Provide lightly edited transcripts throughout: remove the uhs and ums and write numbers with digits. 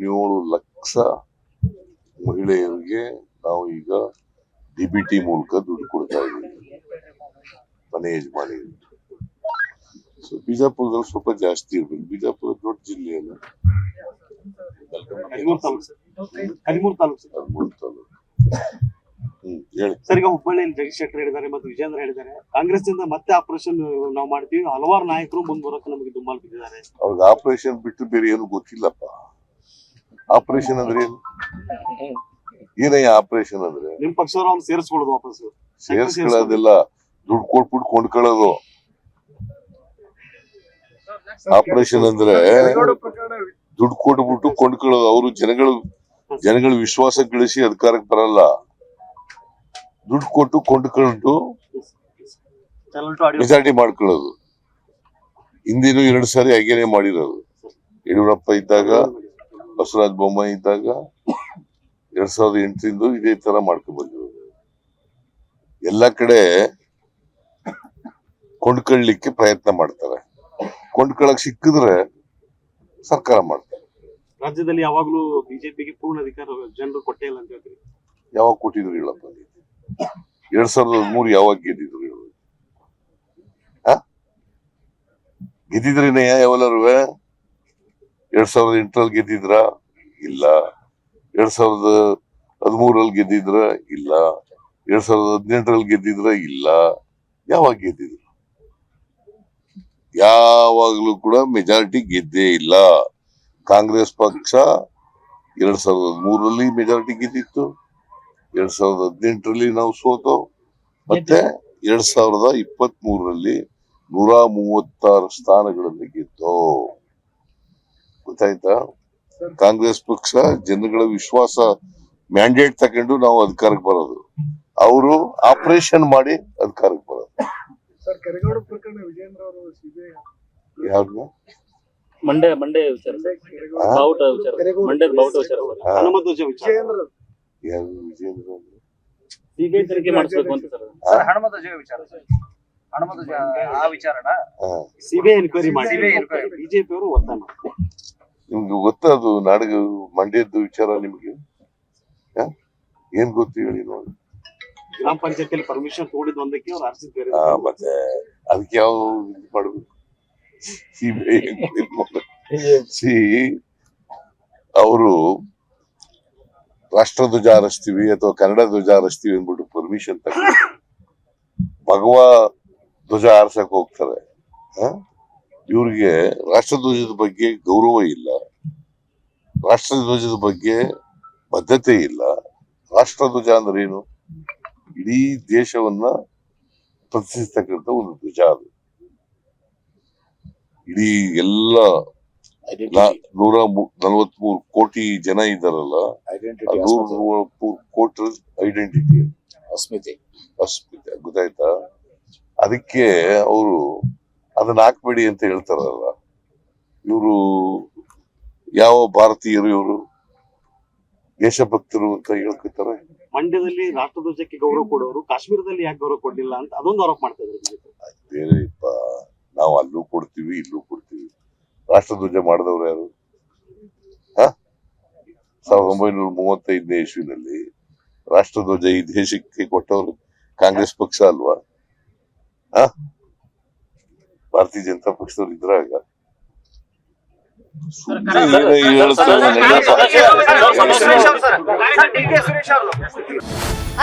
17 ಲಕ್ಷ ಮಹಿಳೆಯರಿಗೆ ನಾವು ಈಗ DBT ಮೂಲಕ ದುಡ್ಡು ಕೊಡ್ತಾ ಇದ್ದೀವಿ ಮನೆ ಯಜಮಾನಿ. ಸೊ ಬಿಜಾಪುರದಲ್ಲಿ ಸ್ವಲ್ಪ ಜಾಸ್ತಿ ಇರ್ಬೇಕು. ಬಿಜಾಪುರ ದೊಡ್ಡ ಜಿಲ್ಲೆ ಅಲ್ಲ, 13 ತಾಲೂಕು. ಹೇಳಿ ಸರ್. ಈಗ ಹುಬ್ಬಳ್ಳಿಯಲ್ಲಿ ಜಗದೀಶ್ ಶೆಟ್ಟರ್ ಹೇಳಿದ್ದಾರೆ ಮತ್ತು ವಿಜೇಂದ್ರ ಹೇಳಿದ್ದಾರೆ, ಕಾಂಗ್ರೆಸ್ ಇಂದ ಮತ್ತೆ ಆಪರೇಷನ್ ನಾವು ಮಾಡ್ತೀವಿ, ಹಲವಾರು ನಾಯಕರು ಮುಂದ್ ಬರೋಕೆ ನಮಗೆ ದುಂಬಾಲು ಬಿದ್ದಿದ್ದಾರೆ. ಅವ್ರಿಗೆ ಆಪರೇಷನ್ ಬಿಟ್ಟು ಬೇರೆ ಏನು ಗೊತ್ತಿಲ್ಲಪ್ಪ. ಆಪರೇಷನ್ ಅಂದ್ರೆ ಏನು? ಏನಯ್ಯ ಆಪರೇಷನ್ ಅಂದ್ರೆ? ನಿಮ್ ಪಕ್ಷದವ್ರು ಅವ್ನು ಸೇರಿಸ್ಕೊಳ್ಳೋದು, ವಾಪಸ್ ಸೇರಿಸ್ಕೊಳ್ಳೋದಿಲ್ಲ, ದುಡ್ಡು ಕೊಟ್ಬಿಟ್ಟು ಕೊಂಡ್ಕೊಳ್ಳೋದು. ಆಪರೇಷನ್ ಅಂದ್ರೆ ದುಡ್ಡು ಕೊಟ್ಬಿಟ್ಟು ಕೊಂಡ್ಕೊಳ್ಳೋದು. ಅವರು ಜನಗಳ ವಿಶ್ವಾಸ ಗಳಿಸಿ ಅಧಿಕಾರಕ್ಕೆ ಬರಲ್ಲ. ದುಡ್ಡು ಕೊಟ್ಟು ಕೊಂಡ್ಕೊಂಡು ಮೆಜಾರಿಟಿ ಮಾಡ್ಕೊಳ್ಳೋದು. ಹಿಂದಿನೂ 2 ಸಾರಿ ಹಾಗೇನೆ ಮಾಡಿರೋದು. ಯಡಿಯೂರಪ್ಪ ಇದ್ದಾಗ, ಬಸವರಾಜ ಬೊಮ್ಮಾಯಿ ಇದ್ದಾಗ 2008ರಿಂದ ಇದೇ ತರ ಮಾಡ್ಕೊಂಡ್ ಬಂದಿರೋದು. ಎಲ್ಲ ಕಡೆ ಕೊಂಡ್ಕೊಳ್ಳಿಕ್ಕೆ ಪ್ರಯತ್ನ ಮಾಡ್ತಾರೆ. ಕೊಂಡ್ಕೊಳ್ಳಕ್ ಸಿಕ್ಕಿದ್ರೆ ಸರ್ಕಾರ ಮಾಡ್ತಾರೆ. ರಾಜ್ಯದಲ್ಲಿ ಯಾವಾಗ್ಲೂ ಬಿಜೆಪಿಗೆ ಪೂರ್ಣ ಅಧಿಕಾರ ಜನರು ಕೊಟ್ಟೇ ಇಲ್ಲ ಅಂತ ಹೇಳ್ತೀವಿ. ಯಾವಾಗ ಕೊಟ್ಟಿದ್ರು ಹೇಳಪ್ಪ? 2013 ಯಾವಾಗ ಗೆದ್ದಿದ್ರು ಹೇಳು? ಗೆದ್ದಿದ್ರೇನೆಯ ಯಾವಲ್ಲರೂ? 2008ರಲ್ಲಿ ಗೆದ್ದಿದ್ರ? ಇಲ್ಲ. 2013ರಲ್ಲಿ ಗೆದ್ದಿದ್ರ? ಇಲ್ಲ. 2018ರಲ್ಲಿ ಗೆದ್ದಿದ್ರ? ಇಲ್ಲ. ಯಾವಾಗ ಗೆದ್ದಿದ್ರು? ಯಾವಾಗ್ಲೂ ಕೂಡ ಮೆಜಾರಿಟಿ ಗೆದ್ದೇ ಇಲ್ಲ. ಕಾಂಗ್ರೆಸ್ ಪಕ್ಷ 2003ರಲ್ಲಿ ಮೆಜಾರಿಟಿ ಗೆದ್ದಿತ್ತು, 2018ರಲ್ಲಿ ನಾವು ಸೋತು, ಮತ್ತೆ 2023ರಲ್ಲಿ 136 ಸ್ಥಾನಗಳಲ್ಲಿ ಗೆದ್ದು. ಗೊತ್ತಾಯ್ತಾ? ಕಾಂಗ್ರೆಸ್ ಪಕ್ಷ ಜನಗಳ ವಿಶ್ವಾಸ ಮ್ಯಾಂಡೇಟ್ ತಗೊಂಡು ನಾವು ಅಧಿಕಾರಕ್ಕೆ ಬರೋದು. ಅವರು ಆಪರೇಷನ್ ಮಾಡಿ ಅಧಿಕಾರಕ್ಕೆ ಬರೋದು. ಯಾವ್ದು? ಮಂಡ್ಯ ವಿಚಾರ, ಬಾವುಟ ವಿಚಾರ, ಮಂಡ್ಯದ ಬಾವುಟ ವಿಚಾರ, ಹನುಮಂತ ವಿಚಾರ. ಯಾರು ವಿಜೇಂದ್ರ? ಸಿಬಿಐ ತನಿಖೆ ಮಾಡಿಸ್ಬೇಕು ಅಂತ ಸರ್. ಹನುಮಂತ ವಿಚಾರ, ಹನುಮಂತ ಆ ವಿಚಾರಣ ಸಿಬಿಐ ಎನ್ಕ್ವೈರಿ ಮಾಡಿ ಬಿಜೆಪಿ ಅವರು ಒತ್ತಾಯ ಮಾಡ್ತಾರೆ. ನಿಮ್ಗೆ ಗೊತ್ತದು ನಾಡಗ ಮಂಡ್ಯದ ವಿಚಾರ? ನಿಮ್ಗೆ ಏನ್ ಗೊತ್ತು ಹೇಳಿ ನೋಡಿ. ಗ್ರಾಮ ಪಂಚಾಯತಿಯಲ್ಲಿ ಪರ್ಮಿಷನ್ ತಗೊಂಡಿದ್ದು ಒಂದಕ್ಕೆ ಅವ್ರು ಆರ್ಸಿ ಬೇರೆ. ಮತ್ತೆ ಅದಕ್ಕೆ ಯಾವ ಮಾಡ್ಬೇಕು? ಸಿಬಿಐ ಅವರು ರಾಷ್ಟ್ರಧ್ವಜ ಹಾರಿಸ್ತೀವಿ ಅಥವಾ ಕನ್ನಡ ಧ್ವಜ ಹಾರಿಸ್ತೀವಿ ಅಂದ್ಬಿಟ್ಟು ಪರ್ಮಿಷನ್ ತಗೊಂಡು ಭಗವಾ ಧ್ವಜ ಹಾರಿಸಕ್ ಹೋಗ್ತಾರೆ. ಇವ್ರಿಗೆ ರಾಷ್ಟ್ರಧ್ವಜದ ಬಗ್ಗೆ ಗೌರವ ಇಲ್ಲ, ರಾಷ್ಟ್ರಧ್ವಜದ ಬಗ್ಗೆ ಬದ್ಧತೆ ಇಲ್ಲ. ರಾಷ್ಟ್ರಧ್ವಜ ಅಂದ್ರೆ ಏನು? ಇಡೀ ದೇಶವನ್ನ ಪ್ರತಿನಿಧಿಸ್ತಕ್ಕಂಥ ಒಂದು ಧ್ವಜ. ಅದು ಇಡೀ ಎಲ್ಲ 143 ಕೋಟಿ ಜನ ಇದ್ದಾರಲ್ಲ, 143 ಕೋಟಿ ಐಡೆಂಟಿಟಿ, ಅಸ್ಮಿತೆ. ಗೊತ್ತಾಯ್ತಾ? ಅದಕ್ಕೆ ಅವರು ಅದನ್ನ ಹಾಕ್ಬೇಡಿ ಅಂತ ಹೇಳ್ತಾರಲ್ಲ. ಇವರು ಯಾವ ಭಾರತೀಯರು? ಇವರು ದೇಶಭಕ್ತರು ಅಂತ ಹೇಳ್ಕೊತಾರೆ. ಮಂಡ್ಯದಲ್ಲಿ ರಾಷ್ಟ್ರಧ್ವಜಕ್ಕೆ ಗೌರವ ಕೊಡೋರು ಕಾಶ್ಮೀರದಲ್ಲಿ ಯಾಕೆ ಗೌರವ ಕೊಡ್ಲಿಲ್ಲ ಅಂತ ಅದೊಂದು ಆರೋಪ ಮಾಡ್ತಾ ಇದ್ರು. ಬೇರೆಪ್ಪ, ನಾವು ಅಲ್ಲೂ ಕೊಡ್ತೀವಿ ಇಲ್ಲೂ ಕೊಡ್ತೀವಿ. ರಾಷ್ಟ್ರಧ್ವಜ ಮಾಡಿದವ್ರು ಯಾರು? 1935ನೇ ಇಸ್ವಿನಲ್ಲಿ ರಾಷ್ಟ್ರಧ್ವಜ ಈ ದೇಶಕ್ಕೆ ಕೊಟ್ಟವರು ಕಾಂಗ್ರೆಸ್ ಪಕ್ಷ ಅಲ್ವಾ? ಭಾರತೀಯ ಜನತಾ ಪಕ್ಷದವ್ರು ಇದ್ರಾಗ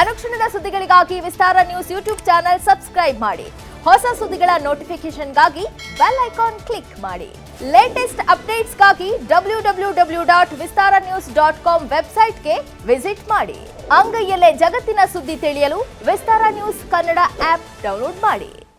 ಅನುಕ್ಷಣದ ಸುದ್ದಿಗಳಿಗಾಗಿ ವಿಸ್ತಾರ ನ್ಯೂಸ್ ಯೂಟ್ಯೂಬ್ ಚಾನೆಲ್ ಸಬ್ಸ್ಕ್ರೈಬ್ ಮಾಡಿ. ಹೊಸ ಸುದ್ದಿಗಳ ನೋಟಿಫಿಕೇಶನ್ಗಾಗಿ ಬೆಲ್ ಐಕಾನ್ ಕ್ಲಿಕ್ ಮಾಡಿ. ಲೇಟೆಸ್ಟ್ ಅಪ್ಡೇಟ್ಸ್ಗಾಗಿ www.vistaranews.com ವೆಬ್ಸೈಟ್ಗೆ ವಿಸಿಟ್ ಮಾಡಿ. ಅಂಗೈಯಲ್ಲೇ ಜಗತ್ತಿನ ಸುದ್ದಿ ತಿಳಿಯಲು ವಿಸ್ತಾರ ನ್ಯೂಸ್ ಕನ್ನಡ ಆಪ್ ಡೌನ್ಲೋಡ್ ಮಾಡಿ.